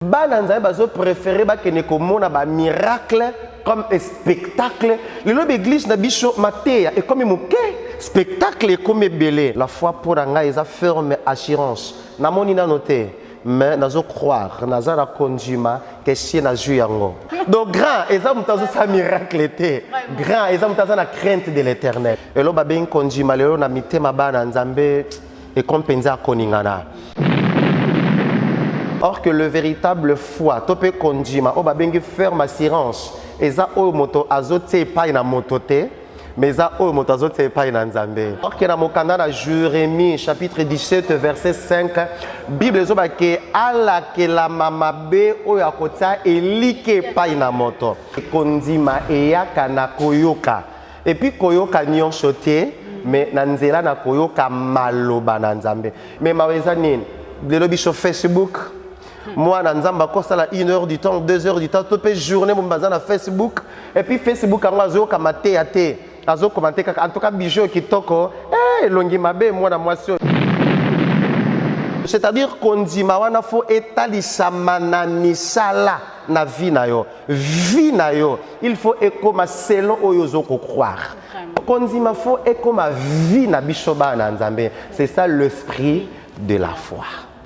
Bana nzambe bazo préférer ba kene komona ba miracle comme un spectacle. Le lobe église na biso mateya et comme moke spectacle comme belé. La foi pour nga eza ferme assurance. Na moni na noté mais nazo croire naza la conjuma que si na ju yango. Donc grand eza mutazo sa miracle té. Grand eza mutazo na crainte de l'éternel. Et lo ba ben conjuma lelo na mitema bana nzambe et compensa koningana. Or que le véritable foi, topé konjima, o babengi ferme assurance. Eza o moto azote pa na motote, mais eza o moto azote pa na nzambe. Or que na mokanda na Jérémie chapitre 17 verset 5, Bible zo ba ke ala ke la mamabe o yakota elike pa na moto. Konjima eyaka na koyoka. Et puis koyoka nyonso te, mais na nzela na koyoka maloba na nzambe. Mais maweza nini? Lelo biso Facebook. Moi, dans Nzamba, ça 1 heure du temps, 2 heures du temps, toute la journée, je suis sur Facebook. Et puis Facebook, je suis commenté à te. Je commenté en tout cas, bijou qui toko. Eh, longi mabe, moi, dans moi, c'est-à-dire qu'on dit, il faut étalisa mananisala na vie na yo. Vie na yo. Il faut écoma selon oyozo ko croire. Qu'on dit, il faut écoma vie na bishoba na nzambe. C'est ça l'esprit de la foi.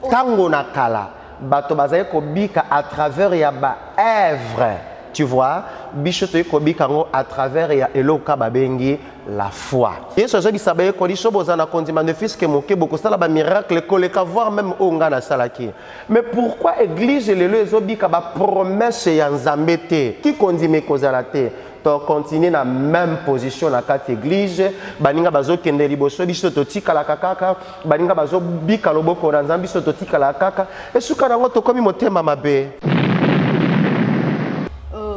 Tango na kala. Bato bazaye kobika à travers ya ba œuvre, tu vois, bichoto kobika ngo à travers ya eloka babengi la foi. Yesu azobi sabaye ko liso bozana kondima ne fils que moke boko sala ba miracle koleka voir même onga na salaki. Mais pourquoi église lelo ezobika ba promesse ya nzambe te? Qui kondime kozala te? To continuer na même position na quatre église baninga bazo kende liboso biso to tikala kaka baninga bazo bika loboko na nzambe biso to tikala kaka esuka nango to komi motema mabe.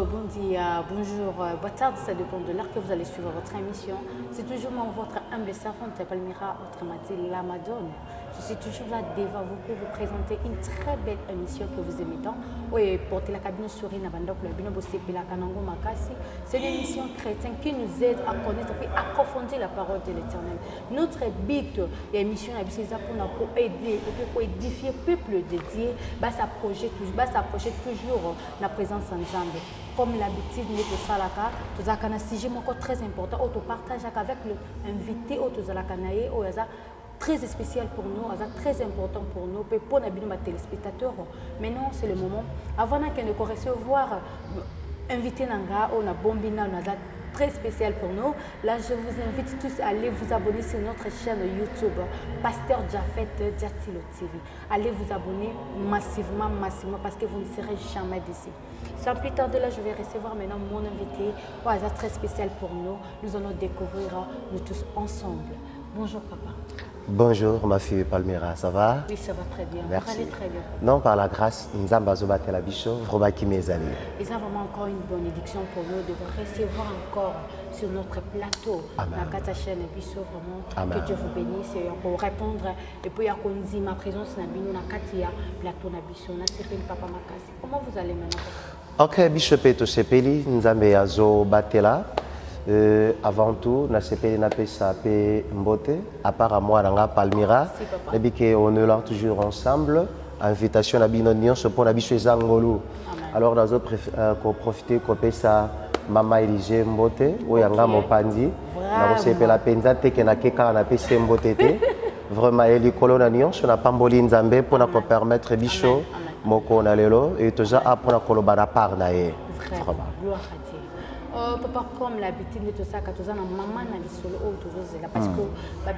Bon dia, bonjour, bonne tarde, ça dépend de l'heure que vous allez suivre votre émission. C'est toujours moi, votre humble servante, Palmira, autrement dit la Madone. Je suis toujours là devant vous pour vous présenter une très belle émission que vous aimez tant. Oui, portez la cabine souris Nabandok, le Bino Bossepila Kanango Makasi. C'est une émission chrétienne qui nous aide à connaître et à approfondir la parole de l'Éternel. Notre but, l'émission c'est pour aider et pour édifier le peuple de Dieu, s'approcher toujours la présence ensemble. Comme l'habitude n'est que ça là, tout ça un sujet très important, auto partage avec l'invité, auto zalakanaye, très spécial pour nous, très important pour nous, pour nos téléspectateurs. Maintenant, c'est le moment. Avant que nous recevoir invité Nanga, on a bombina, on a très spécial pour nous. Là, je vous invite tous à aller vous abonner sur notre chaîne YouTube, Pasteur Jafet Djatilo TV. Allez vous abonner massivement, parce que vous ne serez jamais déçus. Sans plus tarder, là, je vais recevoir maintenant mon invité, très spécial pour nous. Nous allons découvrir nous tous ensemble. Bonjour, papa. Bonjour, ma fille Palmira, ça va? Oui, ça va très bien. Merci. Vous allez très bien. Non, par la grâce, nous avons besoin de la bicho, vraiment qui m'est allé. Et ça, vraiment encore une bénédiction pour nous de vous recevoir encore sur notre plateau. Amen. La Kata chaîne bicho, vraiment. Amen. Que Dieu vous bénisse et pour répondre. Et puis, il y a ma présence dans le Katia, plateau na bicho, na sepeli papa makasi. Comment vous allez maintenant? Ok, bicho peto sepeli, nous avons azo batela. Avant tout, na sepeli na pesa pe mbote, à part à moi nanga Palmira, et bien qu'on est là toujours ensemble. Invitation à Binonion, ce pour la biche Zangolu. Alors nous avons profité de pesa Mama Elige mbote, ou yanga mopandi, na sepeli la penza te que na keka na pesa mbote te. Vraiment eli kolona nion, sur la pamboli nzambe pour nous permettre bicho moko na lelo et toujours apprendre kolobana par na e. Vraiment. Papa, comme l'habitude de tout ça, quand on a maman dans les solos, parce que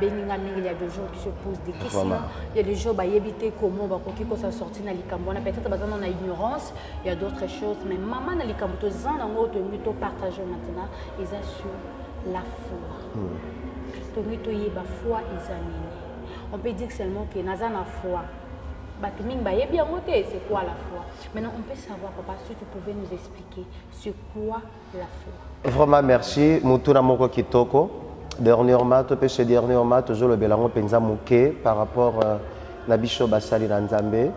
il y a des gens qui se posent des questions. Il y a des gens qui habitent comment qui sont sortis dans les cambons. Peut-être que on a ignorance, il y a d'autres choses. Mais maman dans les cambons, tout ça, on partage maintenant, ils assurent la foi. On peut dire seulement que nous avons la foi. C'est quoi la foi? Maintenant, on peut savoir, papa, si tu pouvais nous expliquer c'est quoi la foi. Vraiment, merci. Mutuna Moko Kitoko. Dernièrement, toujours le Belango Penza Mouké par rapport à Nabicho Basali Nanzambe.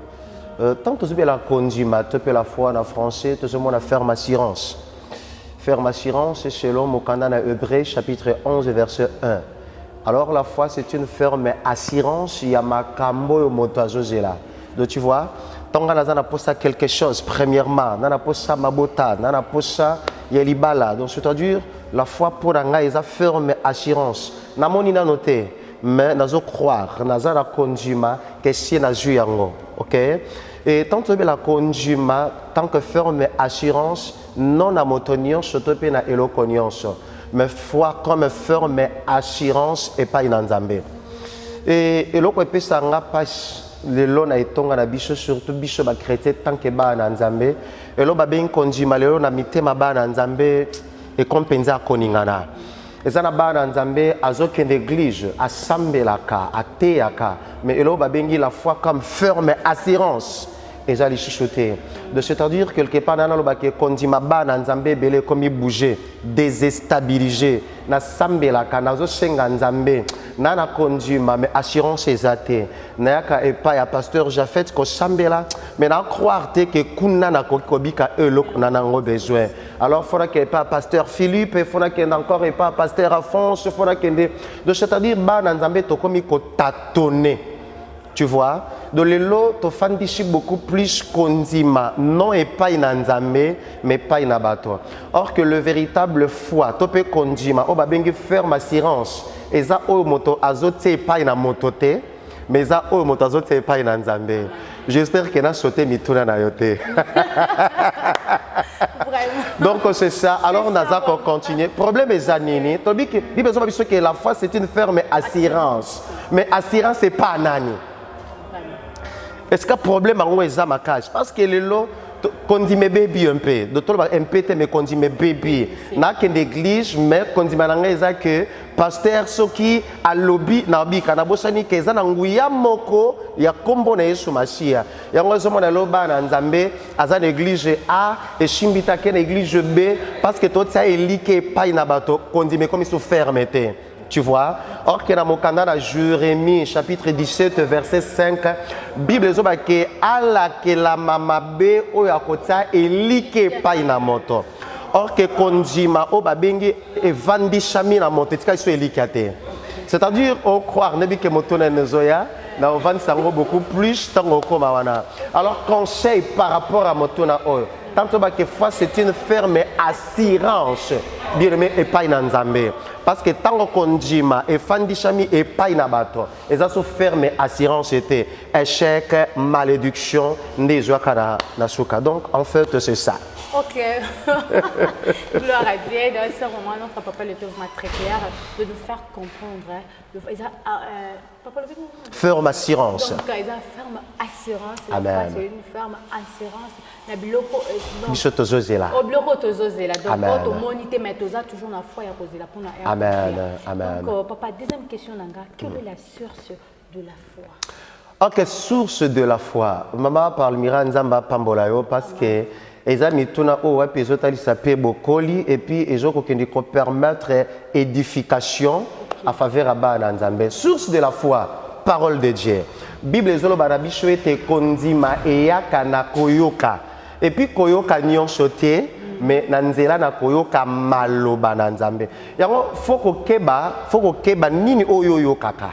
Tant que tu la conduite, tu peux la foi en français, tu peux la ferme assurance. Ferme assurance, c'est selon Mokanda Hébreu, chapitre 11, verset 1. Alors, la foi, c'est une ferme assurance. Il y a ma cambo moto. Donc, tu vois, tonga nazana posa quelque chose premièrement nana posa mabota nana posa yelibala donc c'est-à-dire la foi pour nga eza ferme assurance namoni na noté mais nazo croire nazara konjima que si na ju yango OK et tant que la konjima tant que ferme assurance non à motonio surtout pe na elokonions mais foi comme ferme assurance et pas inanzambe et eloko epesa nga pas lelo na etonga na biso surtout biso ba chrétien tant que ba na nzambe elo ba ben konjima lelo na mitema ba na nzambe et compensa koningana ezana ba na nzambe azokende église asambelaka ateyaka mais elo ba bengi la foi comme ferme assurance ezali chuchoter de c'est-à-dire quelque part na lo ba ke konjima ba na nzambe belé comme bouger déstabiliser na sambelaka nazo senga nzambe nana konjima mais assurance ezate nayaka epa ya pasteur Jafet ko sambela mais na croire te que kuna na kokobika eloko nanango besoin alors faudra que pas pasteur Philippe il faudra que encore et pas pasteur Alphonse il faudra que de c'est-à-dire ba na nzambe to komi ko tâtonner tu vois de lelo to fandishi beaucoup plus konzima non et pas inanzambe mais pas inabato or que le véritable foi to pe konzima o ba bengi ferme assurance eza o moto azote pas ina motote mais eza o moto azote pas inanzambe j'espère que na sauté mituna na yote donc c'est ça alors naza ko continuer problème eza nini to bi besoin biso que la foi c'est une ferme assurance mais assurance c'est pas nani. Est-ce que le problème est ma cage? Parce que les lots, quand dit mes bébés un peu, d'autres un peu, mais quand dit mes bébés, n'a qu'une église, mais quand dit ma que pasteur Soki a lobby nabi kanabosani keza nanguya moko ya kombo na Yesu Mashia. Yango zomo na loba na Nzambe azan église A et shimbita ken église B parce que tout ça est lié pas inabato quand dit mais comme ils sont fermetés. Tu vois, or que dans mon canal Jérémie chapitre 17 verset 5, Bible zoba que ala que la mama be o yakota elike pa ina moto. Or que konjima o babengi e vandi chami na moto tika so elikate. C'est-à-dire au croire nebi que moto na nezoya na vandi sango beaucoup plus tango koma wana. Alors conseil par rapport à moto na oyo. Tant que foi c'est une ferme assurance bien aimé et pas in Nzambe parce que tant qu'on dit ma et fandichami et pas in abato et ça se ferme assurance était échec malédiction des joakara nasuka donc en fait c'est ça. Ok. Gloire à Dieu. Dans ce moment, notre papa le trouve très clair de nous faire comprendre. Papa, ferme assurance. Donc, il y a une ferme assurance. Amen. C'est une ferme assurance. La biloko. Bisoto zozela. Au biloko tozozela. Donc, Amen. quand on monite, mais toza toujours la foi à cause de la pour la. Amen. Amen. Donc, papa, deuxième question, Nanga. Quelle est la source de la foi? Ok, source de la foi. Maman parle Mira Nzamba Pambolayo parce que ezami tuna o wa pezotali sape bokoli et puis ezoko kendi ko permettre édification à faveur à bana Nzambe. Source de la foi, parole de Dieu. Bible ezolo barabicho ete kondima eyaka na koyoka. Et puis koyoka nyonso te mais nanzela na koyoka maloba na Nzambe. Yango foko keba nini oyo yokaka.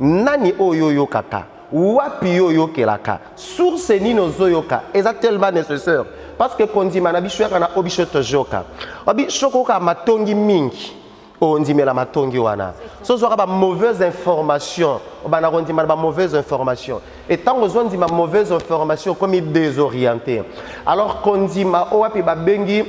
Nani oyo yokaka. Wapi yo kelaka source nini ozoyoka eza tellement nécessaire parce que kondima na biso yaka na obisho tojoka obi shokoka matongi mingi ondimela matongi wana so zoka ba mauvaise information bana kondima ba mauvaise information et tant ozondima mauvaise information comme désorienté alors kondima wapi ba bengi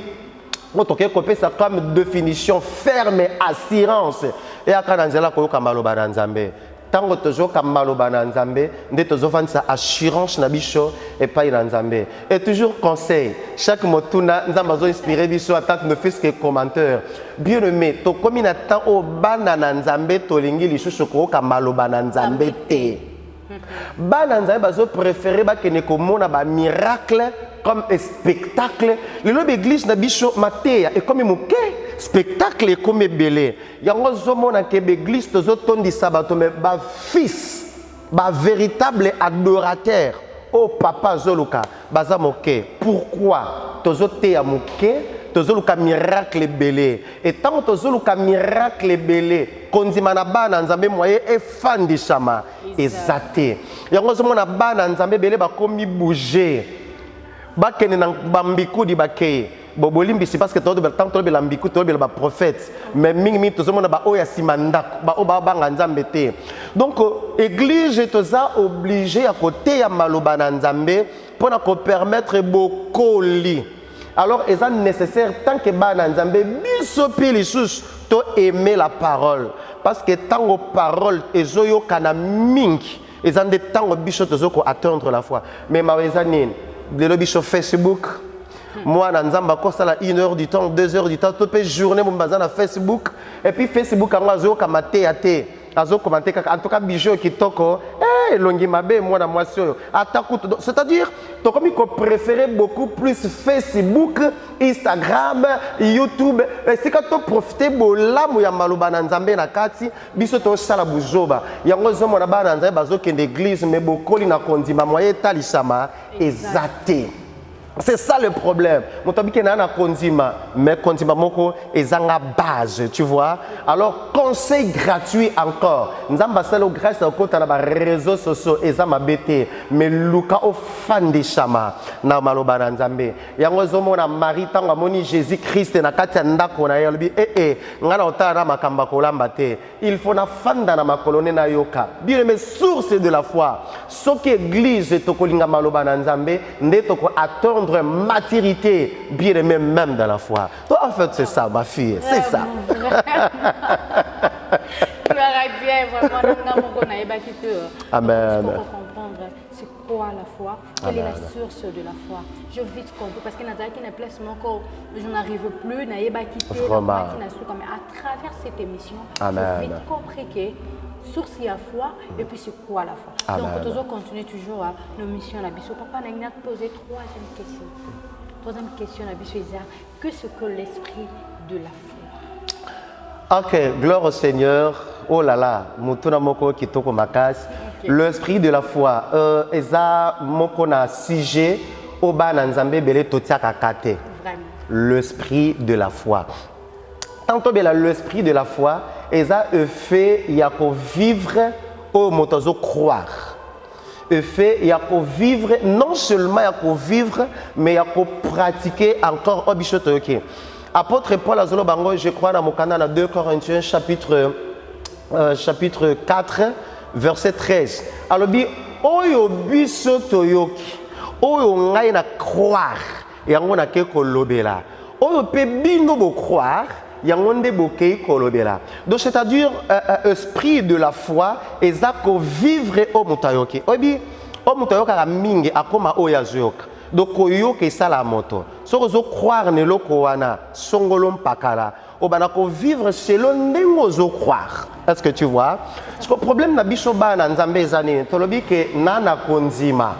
otoke kopesa comme définition ferme assurance et akana nzela koyoka maloba na Nzambe. Tango tozo kamaloba na Nzambe, nde tozo vanisa assurance na biso et pas na Nzambe. Et toujours conseil, chaque motuna Nzamba zo inspiré biso attaque ne fait que commentaire. Bien aimé, to komi na temps o bana na Nzambe to lingi lisusu ko kamaloba na Nzambe te. Bana Nzambe bazo préférer ba kene ko mona ba miracle comme un spectacle. Le lobe église na biso matéya et comme moké spectacle comme belé. Yango zomona ke église tozo tondi sabato mais ba fils ba véritable adorateur au papa zoluka baza moké. Pourquoi tozo te ya moké tozoluka miracle belé et tant tozoluka miracle belé konzima na bana nzambe moye efandishama ezate yango zomona bana nzambe belé bakomi bouger bakene na bambikudi bakeye bolimbisi parce que tant que lambiku to be ba prophète mais mingi tozomona ba oya simandako ba oba banga nzambe te donc église toza obligé à côté ya maloba na nzambe pour na permettre bokoli alors est nécessaire tant que bana nzambe biso pili sus to aimer la parole parce que tant que parole ezoyo kana mingi ezande tant que biso tozoko atteindre la foi mais mawezani de lo biso Facebook moi na nzamba ko sala 1 heure du temps 2 heures du temps to pe journée mon bazana na Facebook et puis Facebook ango ka maté até azo commenter en tout cas bijou kitoko longi mabe moi na moi sur c'est-à-dire to comme ko préférer beaucoup plus Facebook Instagram YouTube c'est quand to profiter bolamu ya maloba na nzambe na kati biso to sala buzoba yango zomo na bana nzambe bazo kende église mais bokoli na kondima moye talisama ezate. C'est ça le problème. Motabike na na konzima, mais konzima moko ezanga base, tu vois. Alors conseil gratuit encore. Nzamba selo grâce au kota na ba réseaux sociaux ezama bete, mais luka o fandi shama na maloba na nzambe. Yango zomo na Marie tanga moni Jésus Christ na kati ndako na yelbi ngana otara makamba kolamba te. Il faut na fanda na makolone na yoka. Bien mes sources de la foi. Soki église tokolinga maloba na nzambe, ndetoko attendre maturité, bien aimé même dans la foi. Toi, en fait, c'est ça, ma fille, c'est ça. Amen. C'est quoi la foi? Quelle est la source de la foi? Je vite comprendre parce que dans place je n'arrive plus, mais à travers cette émission, je vite compris que source il y a foi et puis c'est quoi la foi? Amen. Donc toujours continuer toujours nos missions la biso. Papa n'a posé troisième question. Troisième question la biso que ce que l'esprit de la foi? Ok, gloire au Seigneur. Oh là là, mutuna moko kitoko makas. L'esprit de la foi. Eza moko na sujet oba na nzambe bele totiaka kate. L'esprit de la foi. Tantôt bela l'esprit de la foi. Eza fait il y a pour vivre au motozo croire. Fait il y a pour vivre non seulement il y a pour vivre mais il y a pour pratiquer encore obichoto ok. Apôtre Paul azolo bango je crois dans mon canal à 2 Corinthiens chapitre 4 verset 13. Alors bi oyo biso toyoki oyo ngai na croire yango na ke kolobela oyo pe bino bo croire. Donc c'est-à-dire esprit de la foi ezako vivre au mutayoki. Obi au mutayoka mingi akoma oyazoyoka. Donc oyoka sala moto. Sozo croire ne loko wana songolom pakala. Obanako vivre selon ndengo zo croire. Est-ce que tu vois? Parce que le problème na biso bana nzambe ezani tolobi ke nana konzima.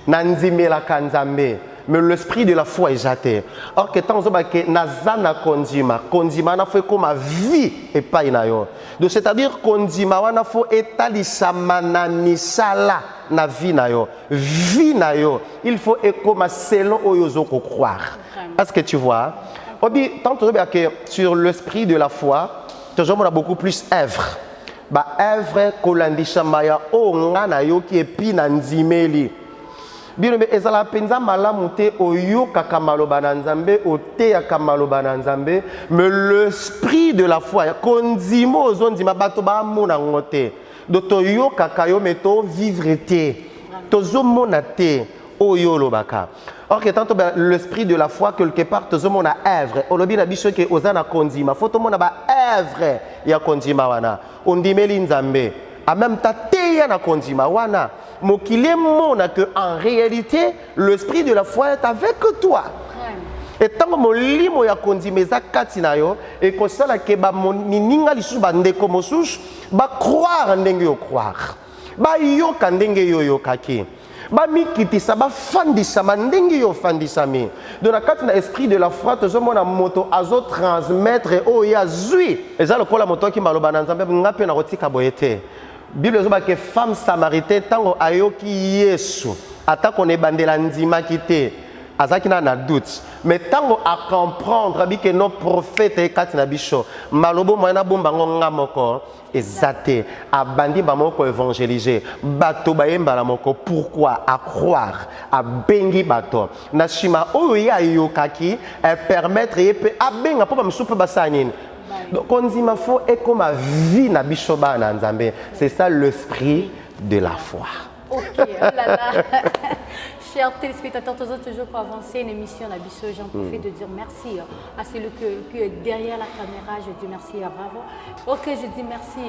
Nanzimela kanzambe. Mais l'esprit de la foi est jeté. Or que tant que nazana konzima na fait comme vie et pas inayo. Donc c'est-à-dire konzima wana faut etalisama na misala na vie nayo. Vie nayo. Il faut comme selon oyozo ko croire. Est-ce que tu vois? Obi tant que sur l'esprit de la foi, toujours on a beaucoup plus œuvre. Ba œuvre kolandisha maya o ngana yo ki epi na nzimeli. Bien mais ezala penza malamu te oyo kakamaloba na nzambe ote ya kamaloba na nzambe mais l'esprit de la foi konzimo ozondima bato ba mona ngote doto yo kakayo meto vivre te tozo mona te oyo lobaka. Or que tant l'esprit de la foi quelque part tozo mona œuvre olobi na biso ke ozana konzima faut to mona ba œuvre ya konzima wana ondimeli nzambe en même temps te na konzima wana. Mokile mona que en réalité l'esprit de la foi est avec toi. Et tant que molimo ya kondimeza katina yo et que ça la ke ba moninga lisusu ba ndeko mosusu ba croire ndenge yo croire. Ba yo kandenge yo yo kaki. Ba mikitisa ba fandisa ndenge yo fandisami. De la katina esprit de la foi to mona moto azo transmettre o ya zui. Et ça le kola moto ki maloba na nzambe ngape na rotika boyete. Bible zoba que femme samaritaine tango ayoki Yesu ata kone bandela ndima kite azaki na doute mais tango à comprendre que nos prophètes et katina biso malobo moyena bomba ngonga moko ezate abandi ba moko évangéliser bato bayemba la moko pourquoi à croire à bengi bato na shima oyo ya yokaki permettre yepe abenga po ba msupe basanine. Donc on dit ma foi est comme ma vie na biso ba na nzambe, c'est ça l'esprit de la foi. Ok, oh là là. Chers téléspectateurs, toujours pour avancer une émission d'Abisso, j'en profite de dire merci à celui qui est derrière la caméra. Je dis merci à Bravo. Ok, je dis merci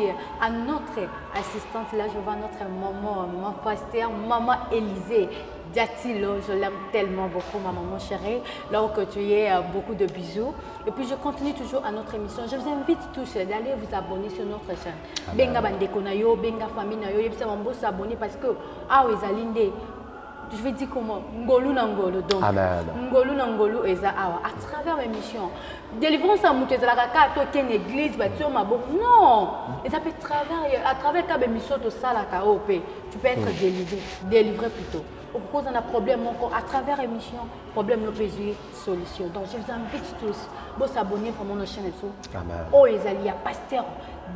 à notre assistante. Là, je vois notre maman, mon pasteur, maman Élisée Diatilo. Je l'aime tellement beaucoup, ma maman chérie. Là où tu es, beaucoup de bisous. Et puis, je continue toujours à notre émission. Je vous invite tous d'aller vous abonner sur notre chaîne. Benga bandeko na yo, benga famille na yo, yebisa mambo s'abonner parce que ah oui, Zalinde. Je vais dire comment Ngolu Nangolu donc Amen. Ngolu Nangolu eza awa à travers l'émission délivrance à muté za la kaka to ken église ba tu ma bon non et ça peut à travers ka émission to sala ka op tu peux être délivré plutôt au cause d'un problème encore à travers l'émission problème no pésuer solution donc je vous invite tous à s'abonner pour mon chaîne et tout amen oh ezali ya pasteur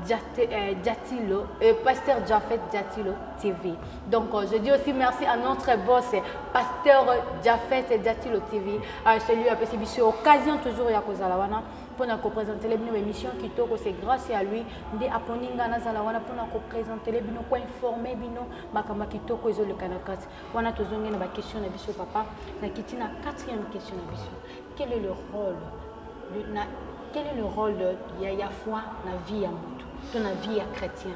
Diatilo, pasteur Jafet Diatilo TV. Donc je dis aussi merci à notre boss, pasteur Jafet Diatilo TV. Celui qui a fait occasion toujours ya kozalawana pour nous présenter les émissions qui toko c'est grâce à lui ndé aponinga na zalawana pour nous présenter les bino ko informer bino makama qui toko ezo le kanakat. Wana tozongi na ba question na biso papa na kitina 4e question na biso. Quel est le rôle de ya foi na vie ya moto? Ton avis chrétien,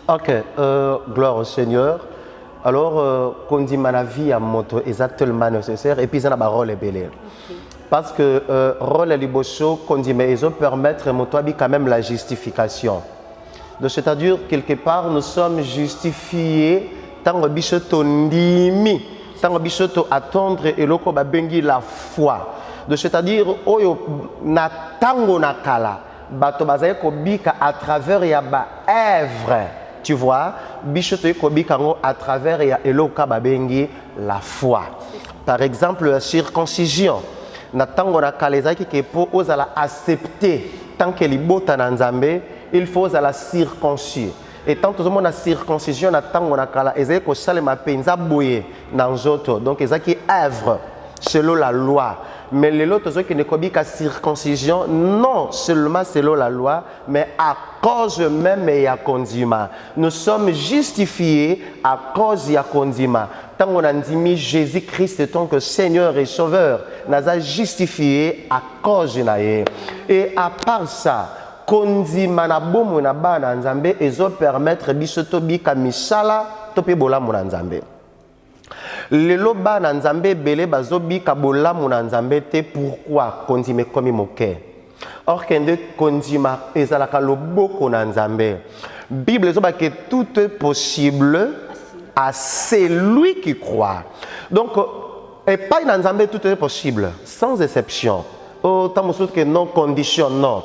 ok, gloire au Seigneur. Alors, quand on dit ma vie à moto, exactement nécessaire, et puis ça n'a pas rôle belé. Parce que rôle est liboso, quand on dit mais ils ont permettre moto quand même la justification. Donc c'est-à-dire quelque part nous sommes justifiés tant que bichoto ndimi, tant que bichoto attendre et loko ba bengi la foi. Donc c'est-à-dire oyo na tango na kala. Bato bazaye kobika à travers ya ba œuvre, tu vois, bichoto kobika ngo à travers ya eloka babengi la foi. Par exemple la circoncision. Na tango na kalezaki ke po ozala accepter tant que libota na nzambe, il faut la circoncire. Et tant que la circoncision na tango na kala ezali ko salema penza boye na nzoto. Donc ezaki œuvre selon la loi. Mais les autres qui ne connaissent pas circoncision, non seulement selon la loi, mais à cause même de la condiment. Nous sommes justifiés à cause de la condiment. Tant qu'on a dit Jésus-Christ est tant que Seigneur et Sauveur, nous avons justifié à cause de la. Et à part ça, condiment na bomo na ba na nzambe ezo permettre bisoto bika misala tope bola mo na nzambe. Lelo ba na nzambe belé bazobi kabola mo na nzambe te pourquoi kondime komi moke. Or kende kondima ezalaka loboko na nzambe. Bible ezoba que tout est possible à celui qui croit. Donc et pas na nzambe tout est possible sans exception. Oh tamoso que non condition non.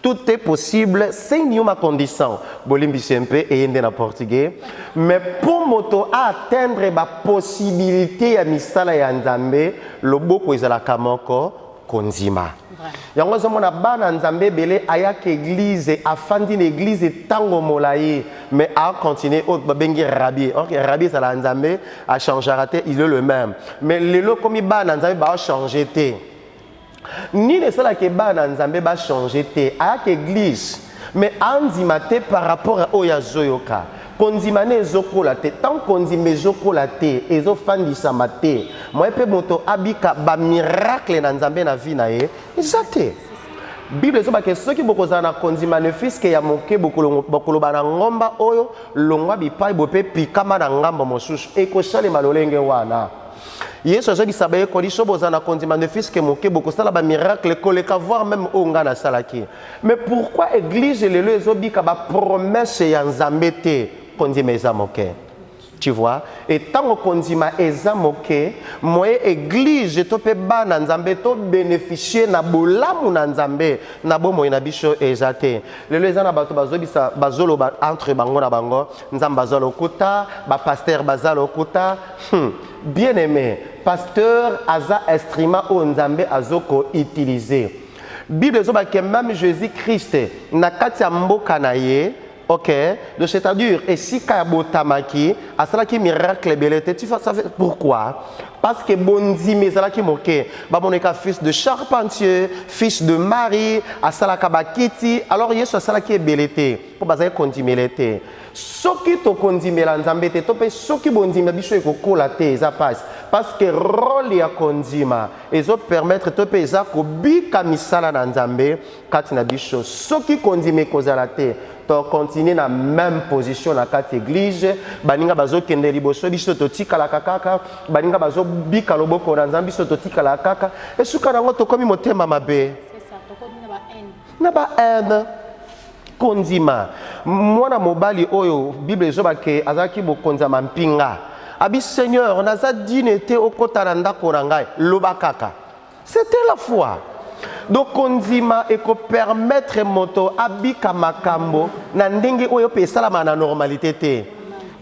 Tout est possible, c'est une condition. Bolimbi SMP et en portugais. Mais pour moto atteindre la possibilité à misala ya nzambe, le boko ezala kamoko konzima. Yango zomona bana nzambe belé ayak église afandi l'église tango molayi mais a continué au babengi rabbi. Or rabbi ça la nzambe a changé raté, il est le même. Mais lelo comme bana nzambe ba changer té. Ni les seuls qui ban nzambe ba changer té à l'église mais anzimate par rapport à oyazoyoka konzimane ezokola te tant konzime ezokola te ezofandisa mate moi pe moto abika ba miracle na nzambe na vie na ye ezate Bible ezoba ke soki bokozana na konzimane fiske ya moke bokoloba na ngomba oyo longwa bipai bope pikama na ngambo mosusu ekosalema lolenge wana. Yesu azoki sabaye koliso bozana kondima ne fils que moke boko sala ba miracle koleka voir même onga na salaki. Mais pourquoi église lelo ezobika ba promesse ya nzambe te kondima eza moke? Tu vois? Et tant qu'on dit ma eza moke, moi église je tope ba na nzambe to bénéficier na bolamu na nzambe na bo moy na biso ezate. Lelo eza na bato bazobisa bazolo ba entre bango na bango, nzambe bazolo kuta, ba pasteur bazalo kuta. Bien aimé, pasteur aza instrument o nzambe azoko utiliser. Bible zoba que même Jésus-Christ na kati ya mboka na ye. Ok, donc c'est-à-dire, et si Kabotamaki, à cela qui miracle belleté, tu sais pourquoi? Parce que Bonzi, mais cela qui moque, Baboneka fils de charpentier, fils de Marie, à cela Kabakiti, alors il y a cela qui est belleté, pour baser condimélité. Ce qui te condimé l'anzambete, tu peux ce qui bondime bicho et cocolate, ça passe. Parce que rôle ya condima, et ça permettre de payer ça kobi kamisala n'anzambe, katina bicho. Ce qui condime kozalate. Continuer dans la même position dans la église, baninga bazo kende liboso biso to tika la kaka, baninga bazo bika loboko na nzambi biso to tika la kaka, et suka nango to komi motema mabe. C'est ça, to komi na ba haine. Kondima. Mwana mobali oyo Bible zoba ke azaki bokonza mampinga. Abi Seigneur, naza dinete okota na ndako na ngai, loba kaka. C'était la foi. Donc kondima eko permettre moto abika makambo na ndenge oyo pe salama na normalité te.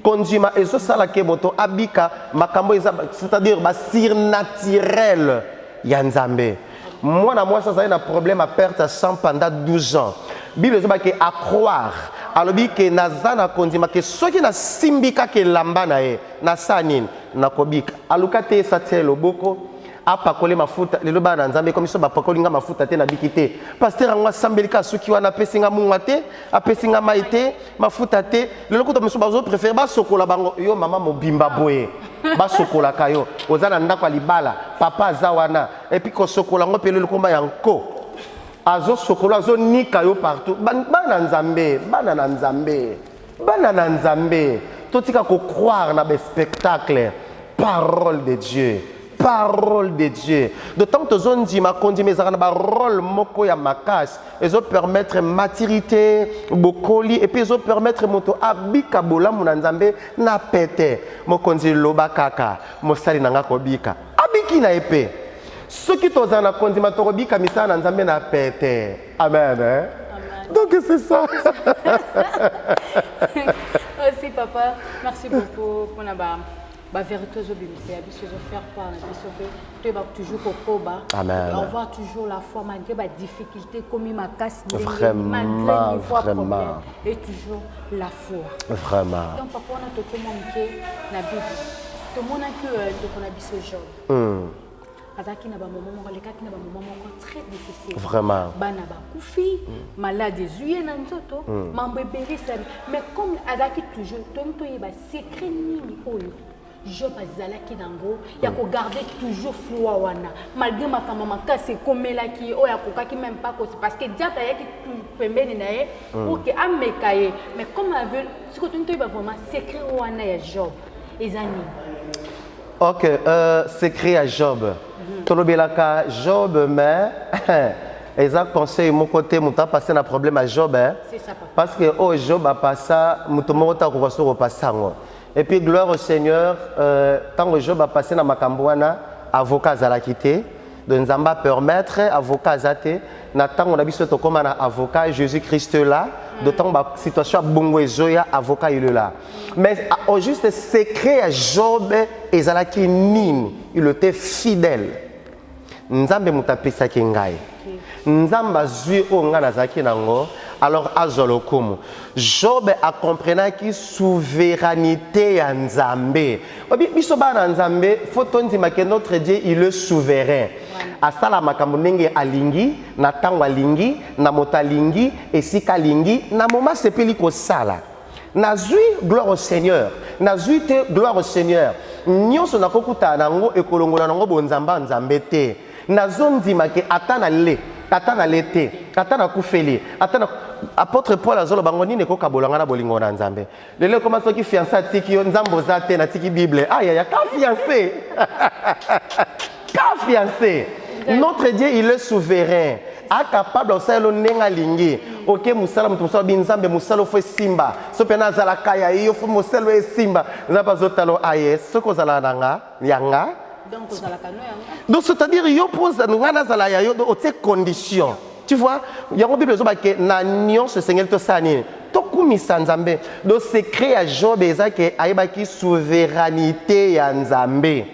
Kondima ezo sala ke moto abika makambo c'est-à-dire ba surnaturel ya nzambe. Moi ça a un problème à perte à 100 pendant 12 ans. Bible zoba ke à croire alobi ke nazana kondima ke soki na simbika ke lamba na e na sanin na kobika aluka te satie loboko apakole mafuta lelo ba na nzambe comme so ba pakolinga mafuta te na bikite pasteur ngwa sambelika suki wana pesinga munga te apesinga maite mafuta te lelo kuto muso bazo préférer ba sokola bango yo mama mobimba boye ba sokola kayo ozana ndako libala papa zawana et puis ko sokola ngo pelo komba yanko azo sokola azo nika yo partout bana nzambe bana na nzambe totika ko croire na be spectacle parole de Dieu. Parole de Dieu. D'autant que zone dit ma condimé ça na rôle moko ya makas, ils ont permettre maturité bokoli et puis ils ont permettre moto abika bola mon nzambe na pété mo kondi loba kaka mo sali nanga kobika abiki na épée. Ce qui tozana na condima to kobika misana nzambe na pété. Amen. Hein? Amen. Donc c'est ça. Aussi papa, merci beaucoup pour la ba vérité zo bimisi ya biso zo faire part na biso pe tu vas toujours kokoba. Amen. On voit toujours la foi malgré ba difficulté comme ma casse vraiment vraiment et toujours la foi. Vraiment. Donc papa on a to communiquer na Bible. To mona que de qu'on a biso Job. Azaki na ba moment les kaki na ba moment très difficile. Vraiment. Bana ba kufi, malade zuye na nzoto, mambo ebele sana. Mais comme azaki toujours tonto yeba secret nini oyo. Job azalaki nango ya ko garder toujours foi wana malgré makambo makasi komelaki oya kokaki même pas parce que diable yaki pembeni na ye pour que amekaye mais comme avait ce que tu va vraiment secret wana ya Job ezani. OK, secret à Job. Tolobelaka Job mais exact conseil mon côté muta passer un problème à Job hein. C'est ça papa. Parce que oh Job a passé mutomo ta ko so repassango. Et puis gloire au Seigneur, tant que Job a passé dans Makambouana, avocat Zalakité, de Nzamba permettre avocat Zate, Nathan on a vu ce comme un avocat Jésus-Christ là, d'autant que la situation bongo zoya avocat il est là. Mais au juste secret à Job et Zalaki nin, il était fidèle. Nzambe mutapesa kingai. Nzamba zui o ngana zaki nango. Alors, azolokumu. Job a compris qui souveraineté en Nzambe. Bisoba en Nzambe, faut dire que notre Dieu il est souverain. Asala makambo ndenge alingi, na tango alingi, na mota lingi, esika lingi, na moma sepeli ko sala. Nazui gloire au Seigneur. Nazui te gloire au Seigneur. Nyonso nakokuta nango ekolongola nango bonzamba Nzambe te. Nazondima ke atana le. Atana l'été, atana koufeli, atana apôtre Paul azolo bangoni ne ko kabolanga na bolingo na Nzambe. Lelo comment so ki fiancé tiki yo Nzambo za te na tiki Bible. Aïe aïe, ka fiancé. Ka fiancé. Notre Dieu il est souverain. capable de faire le nengalingi. Ok, musala mutumsa binzambe musala fo simba. So pena zala kaya yo fo musala simba. Nzaba zotalo ayes. Ce que zala nanga yanga. Donc c'est-à-dire yo pose ngana zala ya yo au ces conditions. Tu vois, il y a une Bible qui na nion ce Seigneur to sani. Toku misanzambe. Donc secret à Job ezaki ayebaki souveraineté ya Nzambe.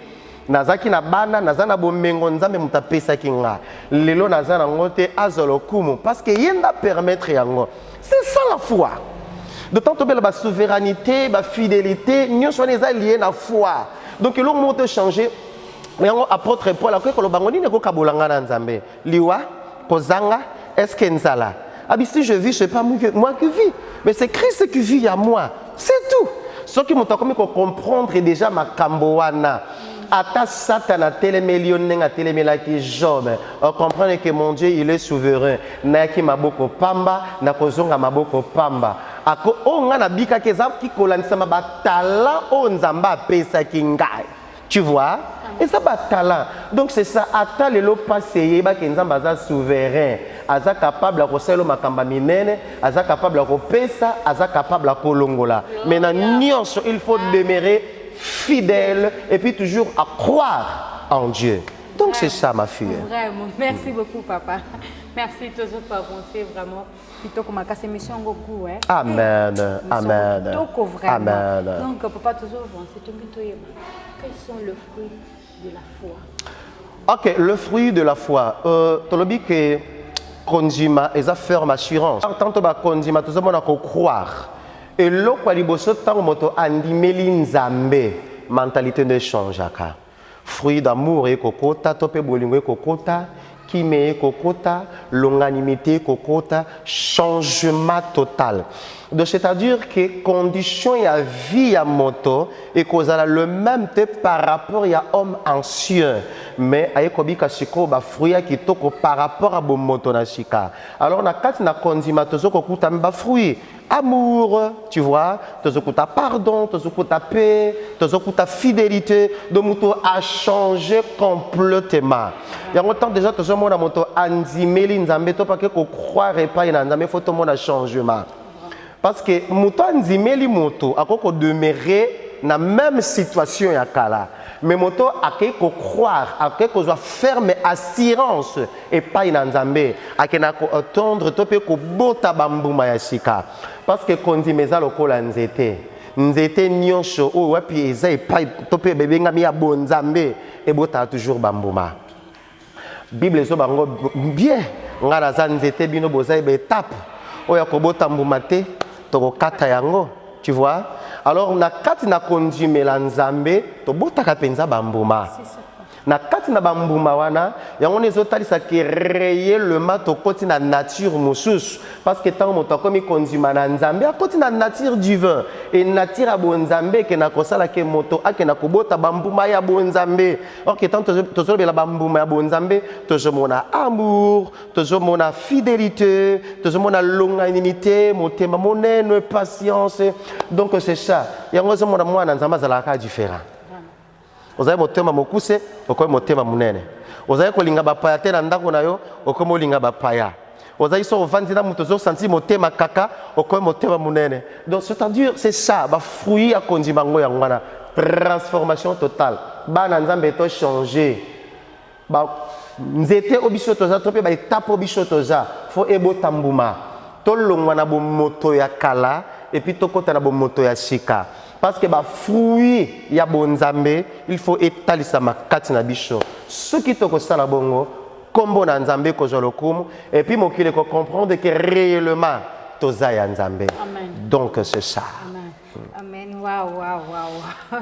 Nazaki na bana nazana bomengo Nzambe mutapesa kinga. Lelo nazana ngote azolo kumu parce que yenda permettre yango. C'est ça la foi. D'autant que la souveraineté, la fidélité, nous sommes liés à la foi. Donc le mot de changer. Mais apôtre Paul a dit que le bangoni ne peut pas bolanga Nzambe. Liwa Kozanga, est-ce que Nzala? Ah, si je vis, ce n'est pas moi qui vis, mais c'est Christ qui vit à moi. C'est tout. Ce qui m'a permis de comprendre déjà ma kamboana. Ata Satan télémélion a télémélaki Job. On comprend que mon Dieu, il est souverain. Naki maboko pamba, na kozonga maboko pamba. Ako onga na bika kezab ki kolanisama ba talent o nzamba pesa kingai. Tu vois? Et ça va talent. Donc c'est ça. Ata lelo passé, ba kenzamba za souverain. Aza capable de faire makamba minene, aza capable de pesa, aza capable de kolongola. Maintenant nyonso, il faut demeurer fidèle et puis toujours à croire en Dieu. Donc c'est ça ma fille. Vraiment. Merci beaucoup papa. Merci toujours pour avancer vraiment. Plutôt que ma casse mission beaucoup hein. Amen. Amen. Donc vraiment. Amen. Donc papa toujours avancer. Quels sont les fruits de la foi? Ok, le fruit de la foi. Tolobi que konzima eza ferme assurance. Tant que konzima tout ça on a croire. Et l'eau quoi liboso tant moto andimeli nzambe mentalité ne change aka. Fruit d'amour et kokota topé bolingo kokota kimé kokota longanimité kokota changement total. Donc c'est-à-dire que condition ya vie ya moto et kozala le même te par rapport ya homme ancien mais ayekobi kasiko ba fruit ya kitoko par rapport à bon moto na shika. Alors na kati na konzima tozo kokuta ba fruit amour, tu vois, tozokuta pardon, tozokuta paix, tozokuta fidélité, de moto a changé complètement. Il y a longtemps déjà tozo mona moto anzimeli nzambe to pa ke ko croire pas na nzambe faut to mona changement. Parce que moto anzimeli moto akoko demeurer na même situation ya kala. Mais moto ake ko croire, ake ko soit ferme assurance et pas na nzambe, ake na ko attendre to pe ko bota bambuma ya sika. Parce que konzimeza lokola nzete. Nzete nyonso o wapi eza e pa to pe bebenga mi ya bonzambe e bota toujours bambuma. Bible so bango bien ngara za nzete bino boza be étape oya ko bota mbuma te to ko kata yango, tu vois? Alors na kati na konzimela nzambe to bota ka penza bambuma. Na kati na bambuma wana yango nezotalisa ke réellement to koti na nature mosusu parce que tant moto komi konzima na nzambe akoti na nature divin et nature ya bonzambe ke na kosala ke moto ake na kobota bambuma ya bonzambe. Or que tant tozobela bambuma ya bonzambe tozomona amour, tozomona fidélité, tozomona longanimité, motema monene, patience. Donc c'est ça. Yango zomona mwana nzamba zalaka différent. Ozaye motema mokuse okoye motema munene. Ozaye kolinga bapaya te na ndako na yo okoye molinga bapaya. Ozaye so ovandi na muto zo senti motema kaka okoye motema munene. Donc c'est-à-dire c'est ça ba fruit ya kondima ngo ya ngwana transformation totale. Bana nzambe to changer. Ba nzete obiso toza to pe ba étape obiso toza fo ebota mbuma. To longwa na bo moto ya kala et puis to kota na bo moto ya shika. Parce que les fruits ya bonzambe, il faut étaler ça makati na bicho. Ce qui te kosa la bongo, kombo na nzambe ko jolokumu, et puis mo kile ko comprendre que réellement toza ya nzambe. Amen. Donc c'est ça. Amen. Amen. Waouh.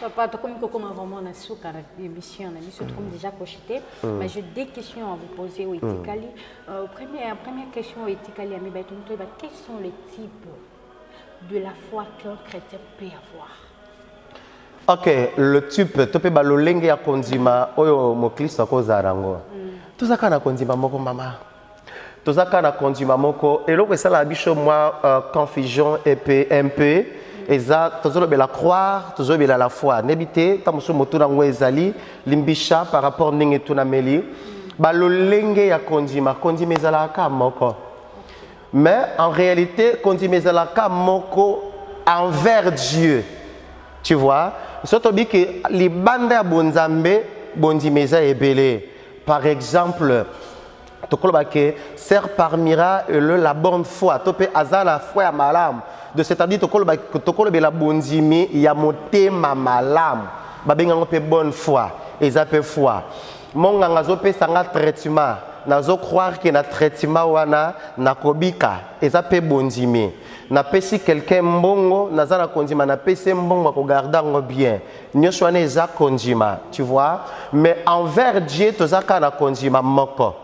Papa, tu comme vraiment na souka na émission, na mission comme déjà cochité, mais j'ai des questions à vous poser au Etikali. Première question au Etikali ami ba quels sont les types de la foi qu'un chrétien peut avoir? Ok, le type, tu peux balolenge ya konzima oyo mokristo akozarango. Tozaka na konzima moko mama. Tozaka na konzima moko eloko esala biso moi confusion et un peu eza tozolobela croire, tozolobela la foi. Nebite tamuso moto nango ezali limbisha par rapport ninge tunameli. balolenge ya kondima kondima ezalaka moko. Mais en réalité kondima ezalaka moko envers Dieu. Tu vois? Surtout que les bandes à bonzambe bondima eza ebele. Par exemple, que sert par miracle la bonne foi. Topé azana foi à malam. De c'est-à-dire que la bondimi ya motema malam. Babenga ngope bonne foi. Ezape foi. Mon ngazo pe sanga traitement. Nazo croire que na traitement wana na kobika. Ezape bondimi. Na pesi quelqu'un mbongo nazana kondima na pesi mbongo ko gardango bien. Nyoswane eza kondima. Tu vois? Mais envers Dieu tozaka na kondima moko.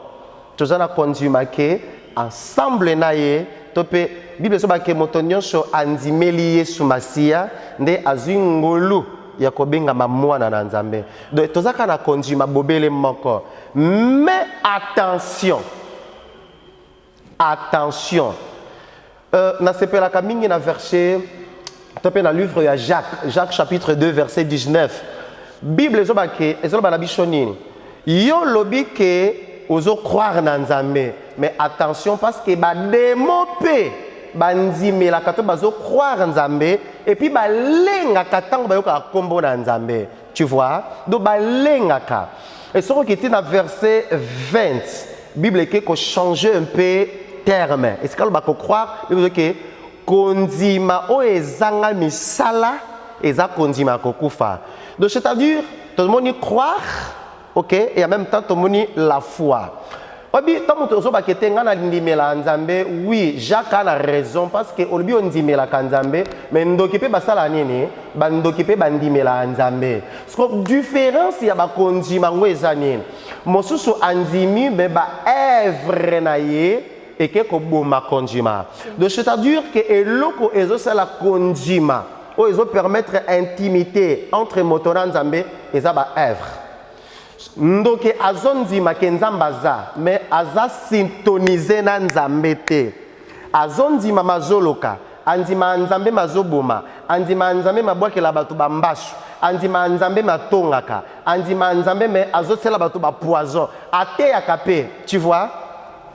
Tozana kondima ke ensemble na ye tope Bible so ba ke moto nyonso andimeli Yesu Masia nde azwi ngolu ya kobenga mwana na Nzambe. Donc tozaka na kondima bobele moko. Mais attention. Attention. Na sepelaka mingi na verset tope na livre ya Jacques chapitre 2 verset 19. Bible so ba ke ezoloba na biso nini? Yo lobi ke ozo croire na Nzambe, mais attention parce que ba démopé bandimela kato bazo croire Nzambe et puis ba lenga katango ba yoka kombo na Nzambe. Tu vois? Donc ba lenga ka. Et ce qui est dans verset 20, Bible qui ko changer un peu terme. Est-ce qu'on va croire que kondima o ezanga misala eza kondima kokufa. Donc c'est-à-dire tout le monde y croire. Ok, et en même temps, tout le monde la foi. Oui, Jacques a raison parce que on dit la Nzambe, mais ndokipe basala nini, bandokipe bandimela Nzambe. Ce que différence il y a ba kondima ngwezani. Mosusu andimi be ba œuvre na ye et que ko boma kondima. Donc c'est-à-dire que eloko ezo sala kondima, o ezo permettre intimité entre motoran Nzambe et za ba œuvre. Ndoke azondima ke Nzamba za mais aza syntoniser na Nzambe te. Azondima mazoloka andima Nzambe mazoboma andima Nzambe mabwakela bato bambasu andima Nzambe matongaka andima Nzambe me azosela bato ba poison ate ya kape. Tu vois?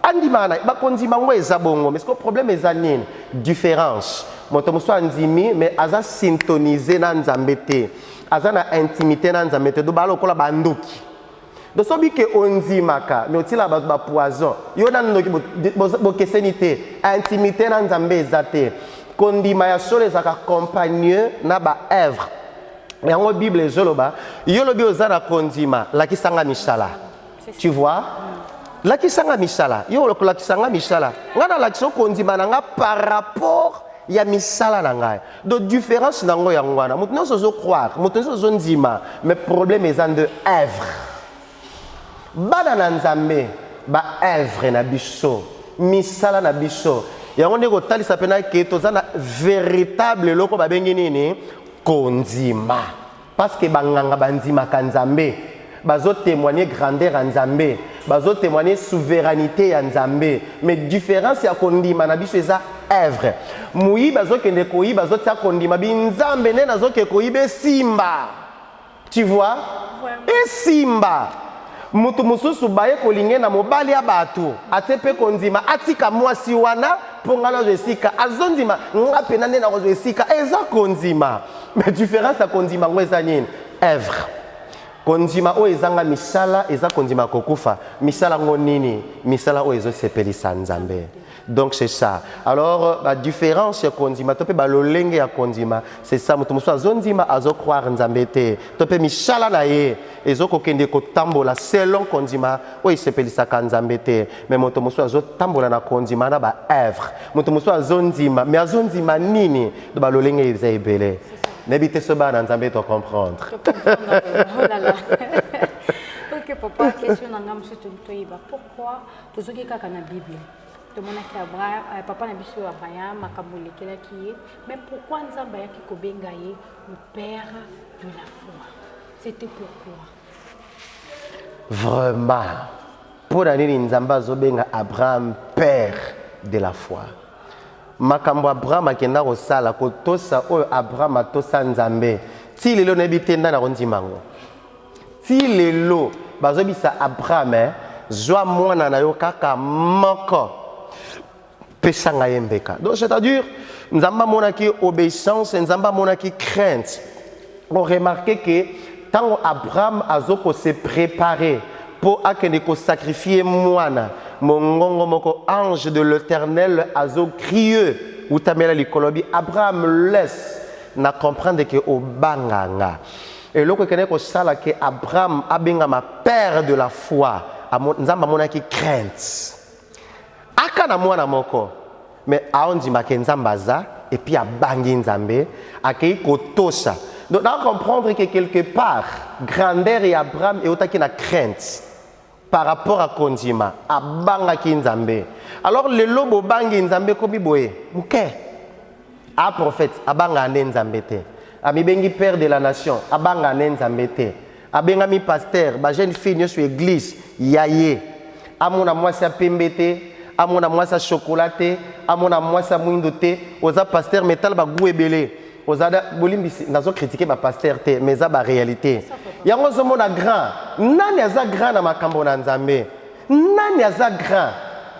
Andima na ba kondima ngo eza bongo mais ce problème eza nini? Différence. Moto muso andimi mais aza syntoniser na Nzambe te. Aza na intimité na Nzambe te do balo kola bandoki. Donc, si on dit maka, mais aussi la poison, il y a une intimité dans Nzambe zate. Kondima ya sole zaka accompagner na ba œuvre. Et en Bible zoloba, yolobi ozana kondima la kisanga misala. Tu vois? La kisanga misala, yolo la kisanga misala. Ngana la kiso kondima nanga par rapport ya misala na ngai. Donc différence nango ya ngwana. Maintenant sozo croire, maintenant sozo ndima, mais problème est en de œuvre. Bana na Nzambe ba œuvre na biso misala na biso yango ndeko talisa pena ke tozana véritable loko babengi nini kondima parce que banganga bandima ka Nzambe bazo témoigner grandeur ya Nzambe bazo témoigner souveraineté ya Nzambe mais différence ya kondima na biso eza œuvre muyi bazo kende koyi bazo tia kondima binzambe ne nazo ke koyi be simba tu vois et simba mutu mususu baye kolinge na mobali ya bato atepe kondima atika mwasi wana pongala jesika azondima ngape nane na jesika eza kondima mais différence ya kondima ngweza nini œuvre kondima o ezanga misala eza kondima kokufa misala ngo nini misala o ezo sepelisa Nzambe. Donc c'est ça. Alors la différence ya kondima tope ba lolenge ya kondima c'est ça mutu mususu azondima azo croire Nzambe te tope misala na ye ezo kokende ko tambola selon kondima o isepelisa ka Nzambe te mais mutu mususu azo tambola na kondima na ba œuvre mutu mususu azondima mais azondima nini do ba lolenge eza ebele n'habite ce bas dans Nzambe to comprendre. Oh là là. Ok papa, question nanga monsieur Toyiba, pourquoi tozoki kaka na Bible? Tout le monde a Abraham, papa n'a biso Abraham, makamule kela qui mais pourquoi Nzamba yaki kobenga ye le père de la foi? C'était pourquoi? Vraiment. Pour aller Nzamba zobenga Abraham père de la foi. Makambo Abraham akenda kosala kotosa oyo Abraham atosa Nzambe. Ti lelo na bitenda na kondimango. Ti lelo bazobisa Abraham zwa mwana na yo kaka moko pesanga yembeka. Donc c'est-à-dire nzamba monaki obéissance, nzamba monaki crainte. On remarquait que tant Abraham azoko se préparer pour akende ko sacrifier mwana, mongongo moko ange de l'Éternel azo crieux ou tamela likolobi Abraham laisse na comprendre que obanganga. Et loko kene ko sala que Abraham abenga ma père de la foi, nzamba monaki crainte. Aka na mwana moko mais aondi makenzambaza et puis abangi nzambe akei kotosa. Donc, on doit comprendre que quelque part, grandeur et Abraham est autant qu'il a crainte par rapport à Kondima, à Banga Kinzambe. Alors, le lobo Bangi Nzambe Kobiboé, Mouké, à prophète, à Banga Nzambete, à mi bengi père de la nation, à Banga Nzambete, à Bengami pasteur, à jeune fille sur l'église, Yaye, à mon amour sa pembete, à mon amour sa chocolaté, à mon amour sa mouindoté, aux pasteur métal bagou belé. Ozada bolimbisi nazo critiquer ba pasteur te mais za ba réalité yango zo mona grand nani aza grand na makambo na nzambe nani aza grand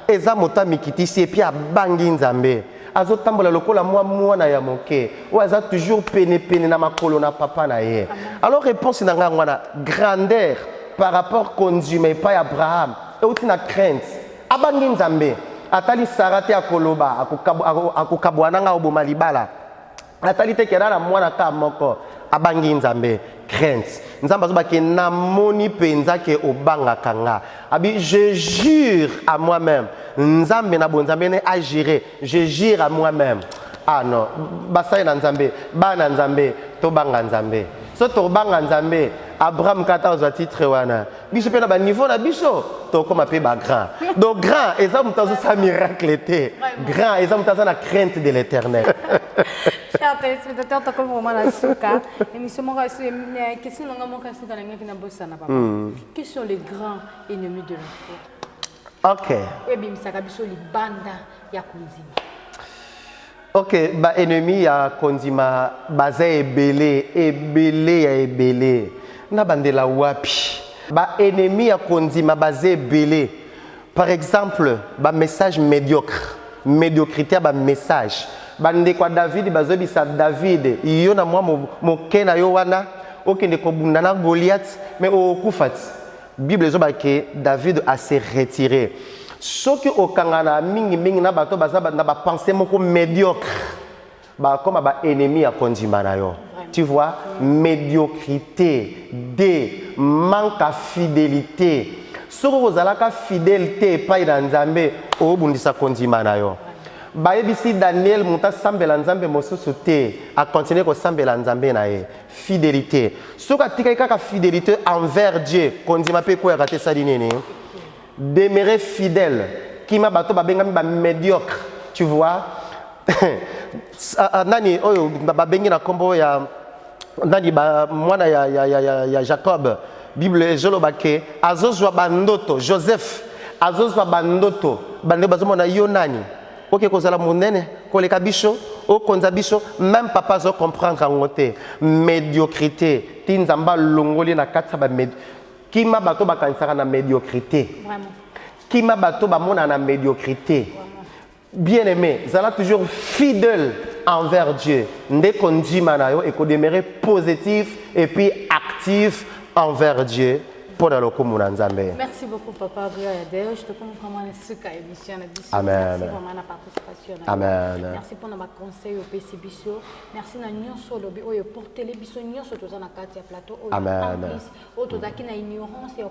eza mota mikitisi et puis abangi nzambe azo tambola lokola mwana ya moke ou aza toujours pene na makolo na papa na ye. Alors réponse na ngwana grandeur par rapport conduit pas Abraham et utina crainte abangi nzambe atali sarate akoloba akukabwana nga oboma libala atalite kera na mwana ka moko abangi nzambe crainte nzamba zo baki na moni penza ke obanga kanga abi je jure à moi-même nzambe na bonzambe ne agirer je jure à moi-même ah non basai na nzambe bana nzambe to banga nzambe so to banga nzambe Abraham kata aux titre wana biso pe na ba niveau na biso to comme pe ba grand donc grand eza mutazo sa miracle té grand eza mutazo na crainte de l'Éternel. Chers téléspectateurs, tu as vraiment la souka. L'émission mon question non mon question dans la na bossa na papa. Qui sont les grands ennemis de la foi? OK. Et bien ça kabiso li banda ya konzima. OK, ba ennemi ya konzima baza ebele ya ebele. Na bandela wapi? Ba ennemi ya konzima baza ebele. Par exemple, ba message médiocre. Médiocrité ba message. Bande kwa David bazobisa David iyo na mwa moke na yo wana okende kobunda na Goliath mais okufat Bible ezoba ke David a se retiré soki okangana mingi na bato baza na ba pensée moko médiocre ba comme ba ennemi ya kondima na yo. Tu vois, médiocrité, manque à fidélité. Soko kozalaka fidélité pa ina nzambe obundisa kondima na yo. Baebisi Daniel muta sambela nzambe mosusu te a continuer ko sambela nzambe na ye fidélité soka tika kaka fidélité envers Dieu kondima pe ko yakate sali nini demeurer fidèle kima bato babengami ba médiocre tu vois nani oyo babengi na kombo ya nani ba mwana ya Jacob Bible ezoloba ke azozwa bandoto Joseph azozwa bandoto bande bazomona yo nani. Ok, kozala monene, koleka biso, o konza biso, même papa zo comprendre en ngote. Médiocrité, tinzamba longoli na katsa ba kima bato bakanisaka na médiocrité. Vraiment. Kima bato ba mona na médiocrité. Bien aimé, zala toujours fidèle envers Dieu. Ndé kondima na yo et ko demeurer positif et puis actif envers Dieu. Merci beaucoup, Papa Briader. Je te compte vraiment la émission. Amen. Merci vraiment la participation. Amen. Merci pour nos conseils au PCBISO. Merci à nous pour télévision. Nous sommes tous en plateau. Amen. Autres qui na ignorance et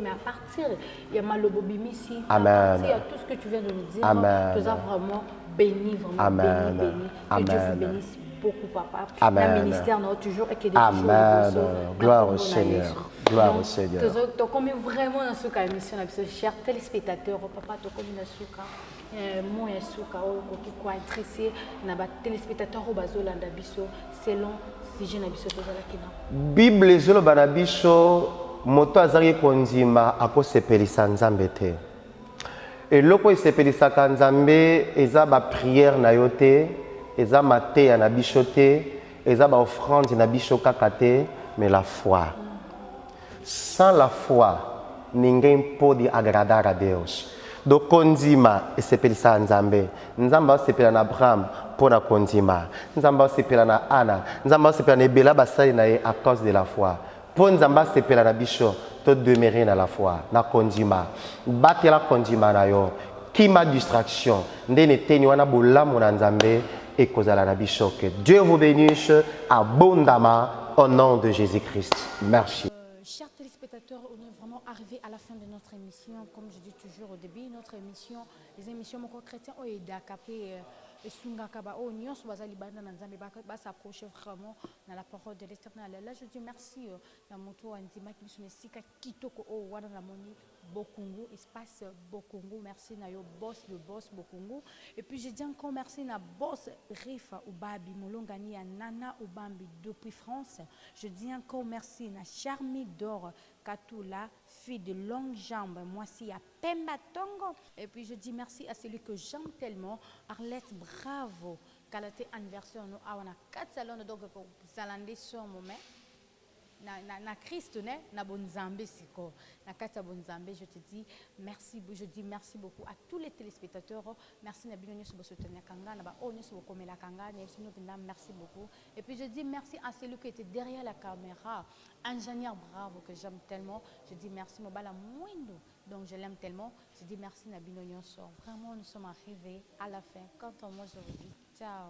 mais à partir il y a malobobimisi. Amen. Il y a tout ce que tu viens de nous dire. Amen. Tu as vraiment béni, vraiment béni. Que Dieu vous bénisse beaucoup, Papa. Amen. Le ministère n'a toujours été Amen. Gloire au Seigneur. Gloire au Seigneur. Tu as vraiment dans ce cas émission, chers téléspectateurs, papa, tu as comme dans ce cas, moi et ce cas, qui quoi intéressé, na ba téléspectateurs au bazolanda biso selon si je n'ai biso tozala kina. Bible ezolo bana biso moto azali konzima akosepelisa nzambe te. Eloko esepelisaka nzambe eza ba prière na yo te, eza mateya na biso te, eza ba offrande na biso kaka te, mais la foi. Sans la foi, ninguém pode agradar a Deus. Do kondima esepelisa nzambe. Nzamba osepela na Abraham pona kondima. Nzamba osepela na Anna. Nzamba osepela na ebela basali na ye à cause de la foi. Po nzamba osepela na biso to demeurer na la foi na kondima. Batela kondima na yo. Kima distraction. Ndene teni wana bolamu na nzambe ekozala na biso. Que Dieu vous bénisse abondamment au nom de Jésus-Christ. Merci. Chers téléspectateurs, on est vraiment arrivé à la fin de notre émission. Comme je dis toujours au début, notre émission, les émissions mon chrétien ont aidé à caper et sungakaba oh nyos bazali banda na nzambe ba s'approcher vraiment dans la parole de l'Éternel. Là je dis merci na moto anzima qui sont sika kitoko oh wana na moni Bokungu espace Bokungu, merci na yo boss le boss Bokungu, et puis je dis encore merci na boss Rifa Ubabi Molongani à Nana Ubambi depuis France. Je dis encore merci na Charmi d'or Katula, fille de longues jambes, moi aussi à Pemba Tongo. Et puis je dis merci à celui que j'aime tellement, Arlette Bravo, qualité anniversaire nous avons 4 salons donc Zalandi sur moment. Na Christ ne na bonzambe siko na kata bonzambe. Je te dis merci, je dis merci beaucoup à tous les téléspectateurs. Merci na bino so soutenir kanga na ba oni so komela kanga merci beaucoup. Et puis je dis merci à celui qui était derrière la caméra, ingénieur Bravo que j'aime tellement. Je dis merci Mobala Mwindo, donc je l'aime tellement. Je dis merci na bino so. Vraiment nous sommes arrivés à la fin. Quand on moi je vous dis ciao.